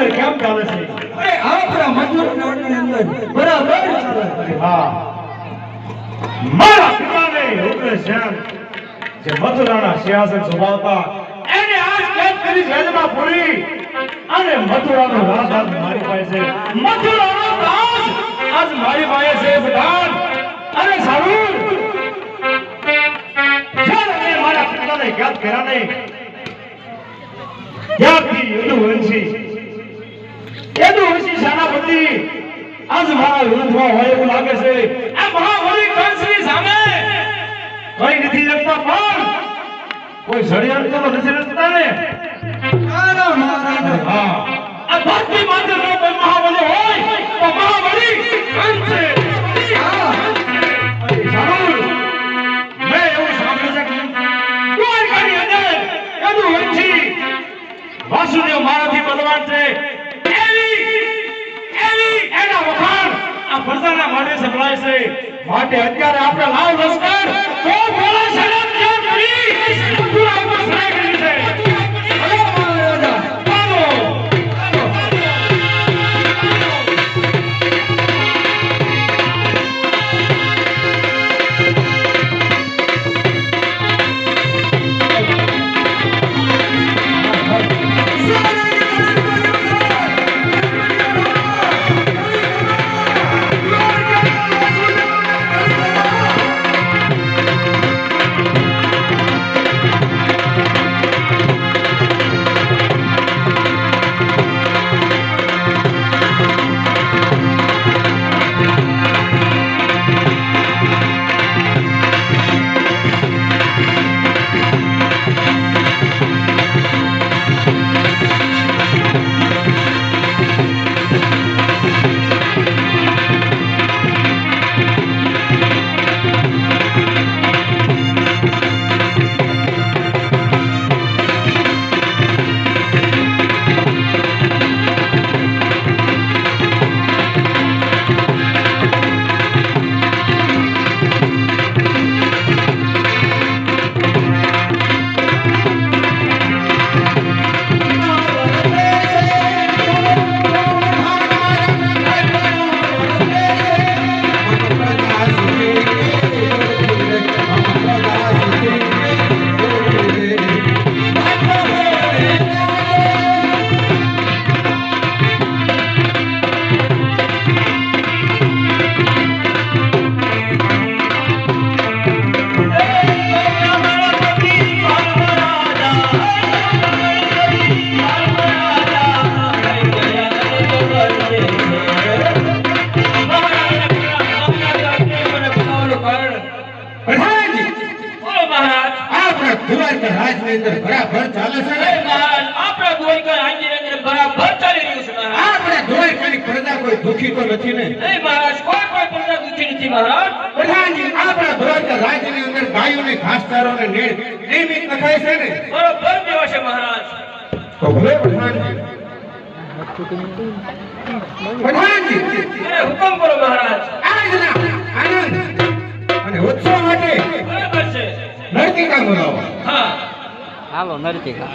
અંદર કેમ ચાલે છે? અરે આપણા મજૂરોના ઓરડાની અંદર બરાબર ચાલે છે. હા, મારા પિતાને ઉગ્રસેન જે મથુરાના સિંહાસન શોભાવતા એને આજ કેદ કરી જેલમાં પૂરી અને મથુરાનો રાજ આજ મારી પાસે છે. મથુરાનો રાજ આજ મારી પાસે છે બધાન. અને સારું જ્યારે મારા પિતાને કેદ કર્યા નહીં ત્યારથી યદુવંશી સેનાપતિ આજ મારા વિરુદ્ધમાં હોય એવું લાગે છે. આ મહાબલી કંસની સામે કઈ નથી લખતા પણ કોઈ ષડયંત્ર તો નથી રચતા ને. હા, આ ધરતી માથે જો કોઈ મહાબલી હોય તો મહાબલી કંસ છે. જરૂર મેં એવું સાંભળ્યું છે કે દ્વારકાની અંદર યદુવંશી વાસુદેવ મારાથી બલવાન છે. એના વખાણ આ પ્રજાના માટે સંભળાય છે. માટે અત્યારે આપણે લાવ લશ્કર તો બોલા સલામ ત્યાગ કરી મથુરા ઉપર સહાય કરી છે. હલો મહારાજા, ચાલો. બરાબર ચાલે છે ને મહારાજ? આપણા દ્વારકા રાજ્યની અંદર બરાબર ચાલી રહ્યું છે મહારાજ. આપણા દ્વારકાની પ્રજા કોઈ દુખી તો નથી ને? નહીં મહારાજ, કોઈ પ્રજા દુખી નથી મહારાજ. પ્રધાનજી, આપણા દ્વારકા રાજ્યની અંદર ગાયોને ઘાસચારોને નિયમિત નખાય છે ને? બરોબર દેવા છે મહારાજ. તો ભલે પ્રધાનજી. પ્રધાનજી, અરે હુકમ કરો મહારાજ. આજના આનંદ અને ઉત્સવ માટે બરાબર છે નર્તિકા બોલાવો. હા, હાલો નર્તિકા.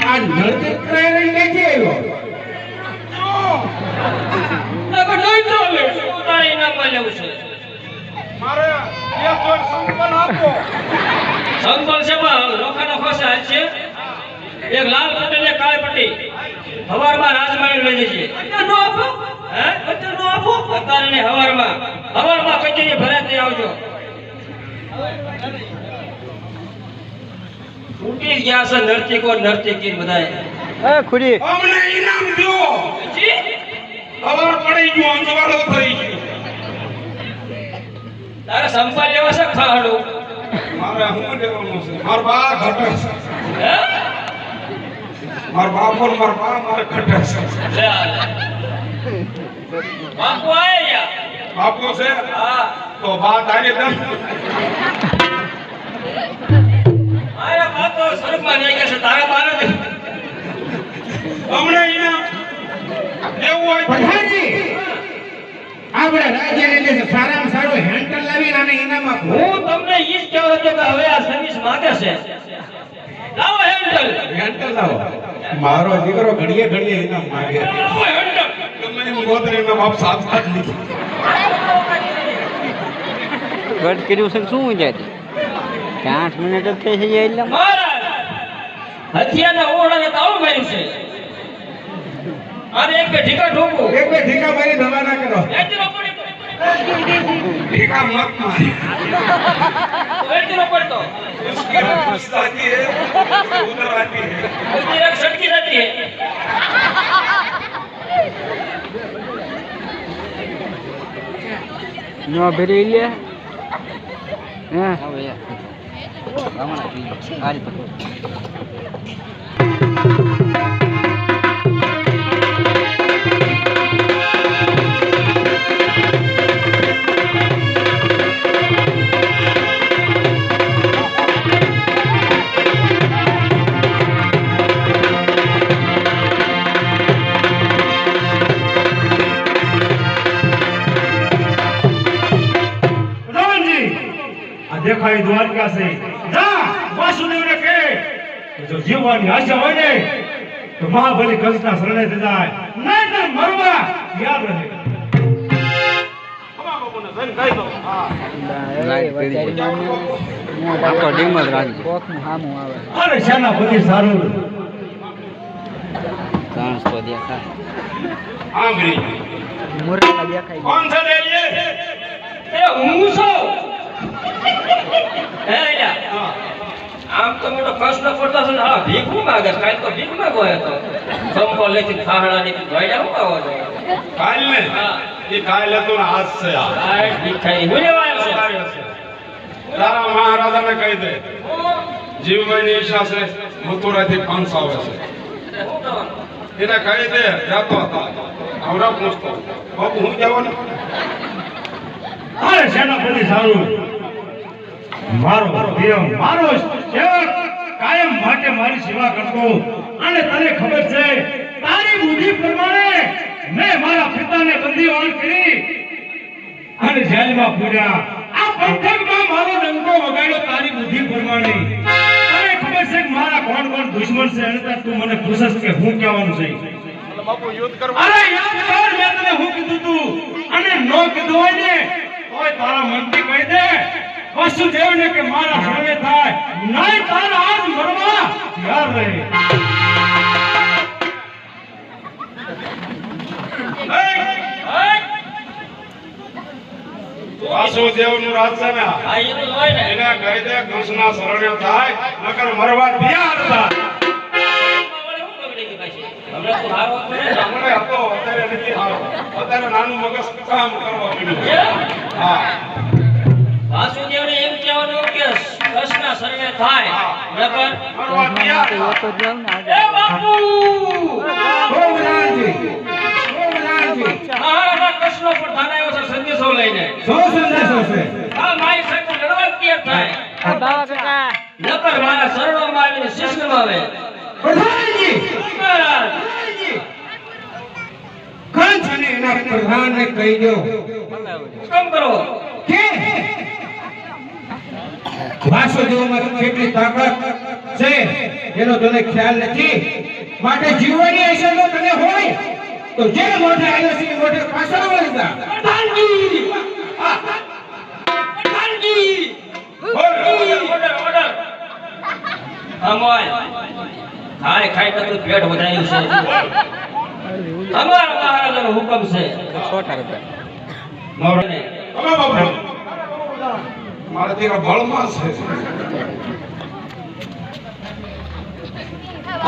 આ નર્તક ટ્રેનર ક્યાંથી આવ્યો નહીં ચાલે શું તારે ઇનામમાં લેવું છે મારે એક વાર સંપલ આપો. સંપલ છે પણ લોખાનો ખોસે હાલ છે એક લાલ પટેલ ને કાળી પટ્ટી હવારમાં રાજમાળી લઈ જશે નો આપો હે નો આપો અત્યારે ને હવારમાં કચેરી ભરાતે આવજો તૂટી ગયા છે નર્તકો નર્તકી બધાય એ ખુરી અમને ઇનામ દો. જી ખબર પડી ગયો અંજવાળો થઈ ગયો. તારે સંપલ લેવા છે ખાડું મારે શું લેવાનું છે? મારા બા ઘટે છે. હે મારા બાપો ને મારા બા મારે ઘટે છે. બાપુ આયા બાપો છે હા તો બા તારી દમ. મારા બાપો સ્વર્ગમાં લઈ ગયા છે તારા બાને અમને ઇનામ લેવું હોય તો પ્રધાનજી આપણા રાજ્યને જે સારામાં સારું હેન્ડલ લાવીને આને ઇનામ આપો હું તમને ઈ જ કહેવા હતો કે હવે આ સર્વિસ માંગે છે લાવો હેન્ડલ હેન્ડલ લાવો મારો દીકરો ઘડીએ ઇનામ માંગે લાવો હેન્ડલ તમે એમ ગોતરીનો બાપ સાથ સાથ લીધો. ગટ કર્યું છે કે શું જાય કે 8 મિનિટ જ થઈ છે એટલે મહારાજ હથિયારના ઓરડાને તાળું માર્યું છે અને એક બે ઢીકા ઠોકું એક બે ઠીકા મારી દવા ના કરો વેચનો પડી ઠીકા મત મારી. વેચનો પડતો उसकी मस्त आती है उधर आती है. ઉધી એક સટકી જતી હે નો ભરી લે હે હવે આમાં આરી પકડ प्रधानजी आ देखा ये द्वारका से जा वासुदेव ने कहे कि जो जीववानी आशा હોય ને તો મહાબલી કંસના શરણે થઈ જાય નહીં તો મરવા યાદ રહે. આપણો ડીમ જ રાખજો અરે શાના બધી સારું ચાન્સ તો દેખા આંગળી મુરતા દેખાય कौन सा ले लिए એ હું છું હે યા આમ તો મોટો પ્રશ્ન પડતો છે હા ભીખ હું માંગે કાલ તો ભીખ માંગો હતો સંપો લેતી ખાહડા ની ધોઈ આવો આવો છો काल में હા ये काल है तो हाथ से आ આ ભીખ ખાઈ હું લેવા આવ્યો છે તારા મહારાજા ને કહી દે જીવવાની ઈચ્છા છે મથુરા થી કંસ આવે છે હું કરવાનું એને કહી દે જાતો હતા આવરા પૂછતો બાપુ હું જવાનું અરે સેનાપતિ સારું મારો દેવ મારો સેવક કાયમ માટે મારી સેવા કરતો અને તને ખબર છે તારી બુદ્ધિ પ્રમાણે મેં મારા પિતાને બંદીવાન કરી અને જેલમાં પૂર્યા આ પંથકમાં મારો ડંકો વગાડ્યો તારી બુદ્ધિ પ્રમાણે તને ખબર છે કે મારા કોણ કોણ દુશ્મન છે અને તું મને પૂછસ કે હું કહેવાનું છે અરે યાદ કર મેં તને હું કીધું તું અને નો કીધું હોય ને તોય તારા મનથી કહી દે વસુદેવ ને કે મારા શરણે થાય નહીં તારા આજ મરવા યાદ રહે વાસુદેવ નું રાજ છે ને આ એનું જ હોય ને એને કહી દે કંસના શરણે થાય નકર મરવા તૈયાર હતા વળી હું બગડી ગઈ પાછી હમણાં તું હારો હતો ને હમણાં હતો અત્યારે નથી હારો અત્યારે નાનું મગજ કામ કરવા માંડ્યું હા વાસુદેવને એમ કહેવાનું કે કૃષ્ણ શરણે થાય નકર મરવા તૈયાર હતા. તો જાવ ને એ બાપુ ગોવલાજી મહારાજા કૃષ્ણ પર થાને આવ્યો છે સંદેશો લઈને સો સંદેશો છે આ મારી સાથે લડવા તૈયાર થાય આ બાવા કાકા નકર મારા શરણોમાં આવીને શિષ્યમાં આવે પ્રધાનજી મહારાજ કંસ અને એના પ્રધાનને કહી દો હુકમ કરો કે વાસુદેવમાં કેટલી તાકાત છે એનો તને ખ્યાલ નથી. માટે જીવવાની હશે તો તને હોય તો જે મોઢે આવ્યો છે એ મોઢે પાછળ વળી જા. પ્રધાનજી! પ્રધાનજી! Order, order. અમોલ, ખાઈ તો પેટ વધાર્યું છે. અમારા મહારાજાનો હુકમ છે. નવરને અમે બાપુ મારા દીકરા બળમાં છે.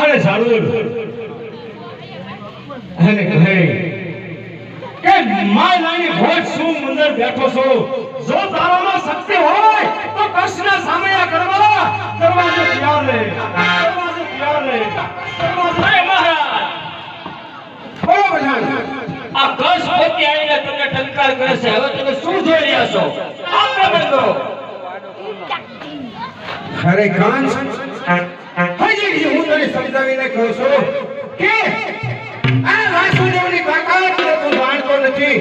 અરે સારું અને કહે કે માયલાની ભોજ શું મંદર બેઠો છો. જો તારામાં શક્તિ હોય તો કૃષ્ણ સામે કરવા દરવાજો તૈયાર રહે. દરવાજો તૈયાર રહે. અરે મહારાજ, બોલો પ્રધાન. આ કસ પોતે આવીને તમને ટંકાર કરે છે. હવે તમે શું જોઈ રહ્યા છો? આક્રમણ કરો. અરે કાંસ, હજી હું તને સમજાવીને કહું છું કે આ વાસુદેવની તાકાત તું જાણતો નથી.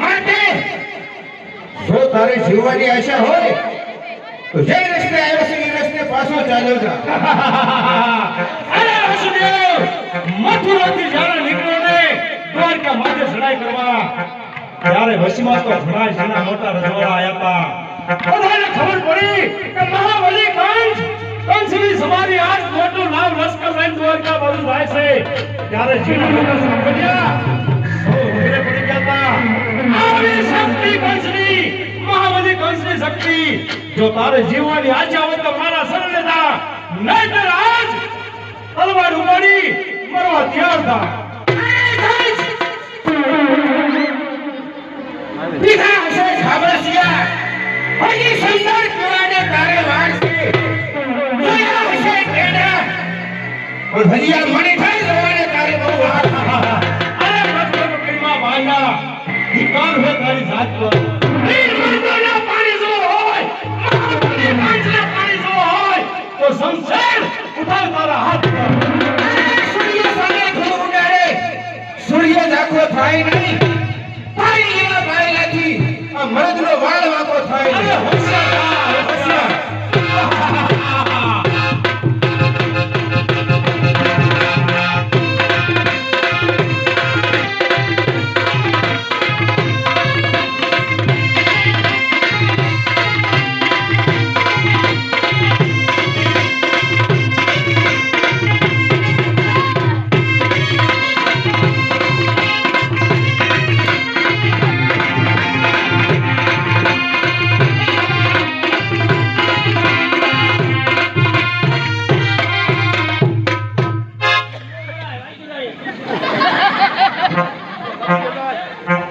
માટે જો તારે જીવવાની આશા હોય તો જે રસ્તે આવ્યો છે એ રસ્તે પાછો ચાલ્યો જા. અરે વાસુદેવ, મથુરાથી જ્યારે નીકળ્યો ને દ્વારકા માટે ચડાઈ કરવા ત્યારે વશીમાં તો ઘણા જણા મોટા રજવાડા આવ્યા હતા. બધાને ખબર પડી કે મહાબલી કંસની સવારી આજ મોટું નામ લશ્કર લઈને દ્વારકા બાજુ જાય છે. ત્યારે જીણા મોટા સાંભળ્યા સૌ ઉભરે પડી ગયા હતા. આવી શક્તિ કંસની, મહાબલી કંસની શક્તિ. જો તારે જીવવાની આશા હોય તો મારા શરણે જા, નહીંતર આજ તલવાર ઉપાડી મરવા તૈયાર થા. પીધા હશે ખાબરસિયા, હજી સંસાર પીવાને તારે વાર છે. જોયા હશે ટેડા, પણ હજી આ મણી થઈ જવાને તારે બહુ વાર છે. અરે મતલબ કઈમાં ભાઈયા ધિકાર હો તારી જાત પર. વીર મર્દોના પાણી જો હોય, મહાબલી કંસના પાણી જો હોય તો શમશેર ઉઠાવ તારા હાથ પર. સૂર્ય સામે થોડું ઉડાડે, સૂર્ય ઝાંખો થાય નહીં. પાણી એવા પાયેલાથી આ મરદનો વાળ વાંકો થાય અરે નહીં. હોશિયાર હોશિયાર.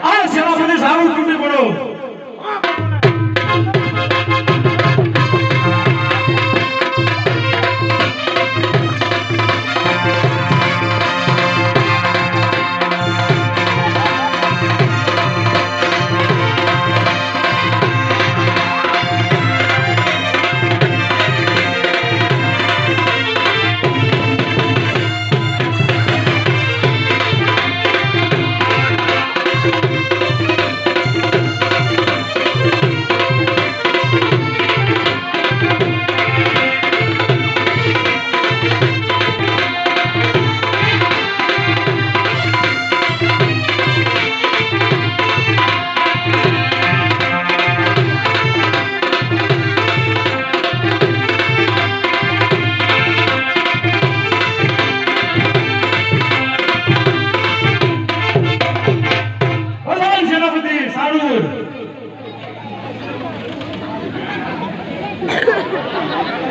આ સેનાપતિ સારું તૂટી પડો. ભગવાન સેનાપતિ સારું.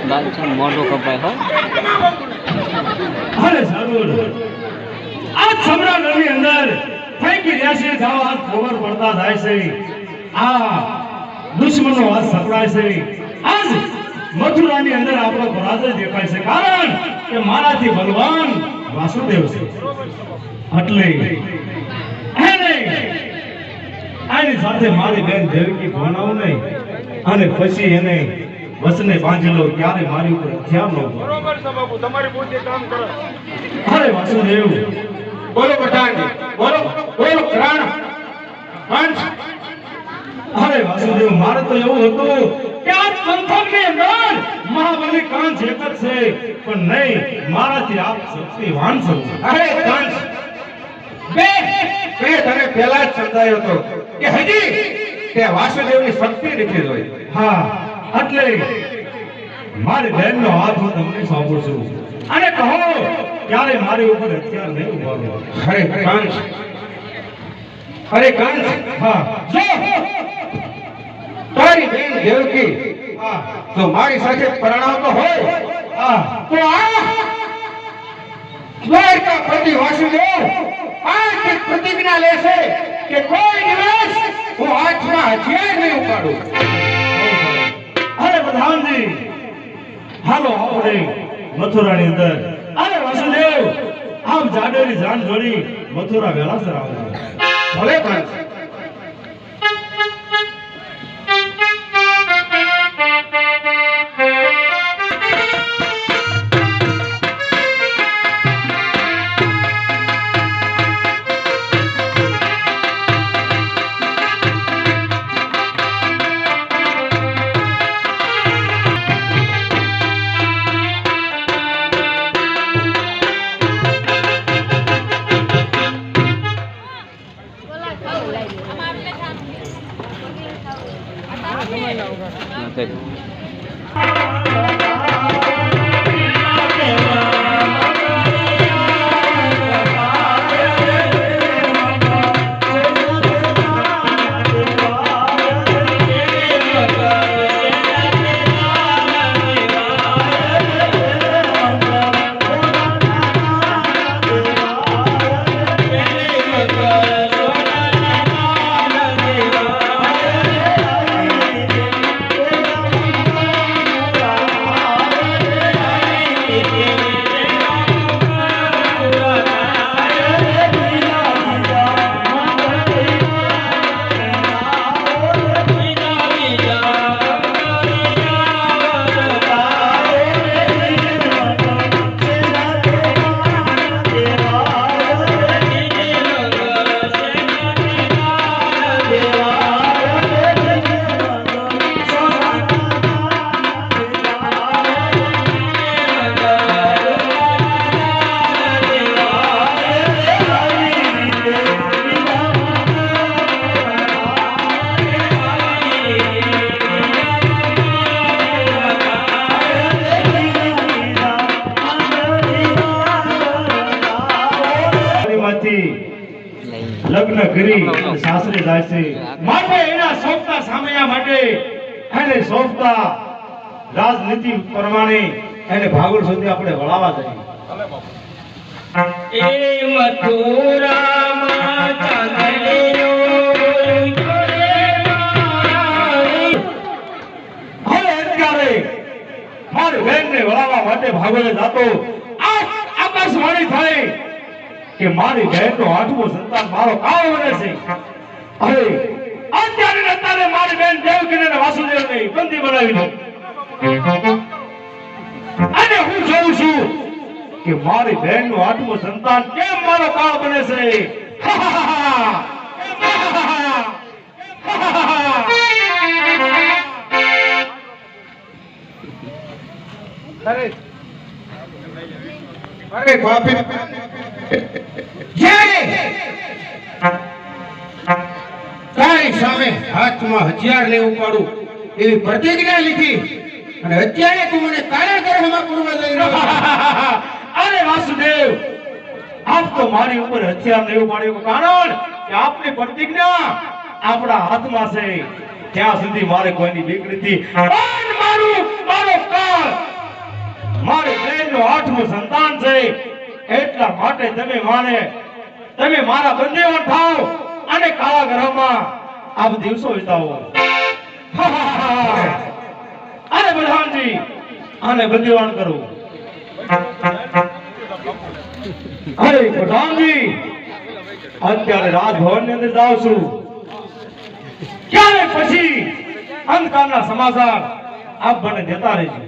બાદશાહ મોઢું કપાય હો. અરે સારું. આ સમ્રાટની અંદર ફેંકી રહ્યા છે જાવ હાથ ખબર પડતા થાય છે. આ દુશ્મનો હાથ સપડાય છે. આજ મથુરાની અંદર આપણો પરાજય દેખાય છે, કારણ કે મારાથી બલવાન વાસુદેવ છે. એટલે એને આની સાથે મારી બેન દેવકી ભણાવું નહીં અને પછી એને વસને બાંધેલો ક્યારે મારી ઉપર ધ્યાન ન હોય. બરોબર છે બાપુ, તમારી બુદ્ધિ કામ કરે. અરે વાસુદેવ, બોલો પ્રધાનજી, બોલો બોલો પ્રાણ હંસ. અરે વાસુદેવ, મારે તો એવું હતું કે આ પંથકની અંદર મહાબલી કંસ એક જ છે પણ નહીં મારાથી આપ શક્તિવાન છો અરે કંસ બે તને પહેલા જ સમજાયો હતો કે હજી તે વાસુદેવની શક્તિ નથી જોઈ. હા એટલે મારી બહેનનો હાથ હું તમને સોંપું છું અને કહો ક્યારે મારી ઉપર હથિયાર નહીં ઉપાડો. અરે કંસ હા જો તારી બેન દેવકી હા જો મારી સાથે પરણાવતો હોય હા તો આ દ્વારકાપતિ વાસુદેવ આ પ્રતિજ્ઞા લેશે કે કોઈ દિવસ હું હાથમાં હથિયાર નહીં ઉપાડું. અરે પ્રધાનજી હાલો આપણે મથુરાની અંદર અરે વાસુદેવ આપ જાડેરી જાન જોડી મથુરા વેલાસર આવો. ભલે કંસ લગ્ન કરી અને સાસરે જાય છે માટે એના સોંપતા સામૈયા માટે એને સોંપતા રાજનીતિ પ્રમાણે એને ભાગોળ સુધી આપણે વળાવવા જઈએ. એ મથુરામાં ચાંદલીઓ હવે અત્યારે મારી બહેનને વળાવવા માટે ભાગોળે જાતો આકાશવાણી થઈ કે મારી બહેનનો આઠમો સંતાન મારો કાળ બને છે. હવે અત્યારે મારી બહેન દેવકીને અને વાસુદેવને બંદી બનાવી દો અને હું જોઉં છું કે મારી બહેનનો આઠમો સંતાન કેમ મારો કાળ બને છે. અરે બાપી તારી સામે હાથમાં હથિયાર લઈ ઉપાડું એવી પ્રતિજ્ઞા લીધી અને અત્યારે તું મને કાળા ગ્રહમાં પૂરવા જઈ રહ્યો. અરે વાસુદેવ આપ તો મારી ઉપર હથિયાર નહીં ઉપાડ્યું કારણ કે આપની પ્રતિજ્ઞા આપણા હાથમાં છે. ત્યાં સુધી મારે કોઈની બીક નથી. પણ મારો કાળ મારી બહેનનો આઠમો સંતાન છે એટલા માટે તમે મારા બંદીવાન થાઓ અને કાળા ગ્રહમાં આપ દિવસો વિતાવો. અરે પ્રધાનજી આને બંદીવાન કરો. અરે પ્રધાનજી અત્યારે રાજભવન ની અંદર જાઉં છું ક્યારે પછી અંધકારના સમાચાર આપ મને દેતા રહેજો.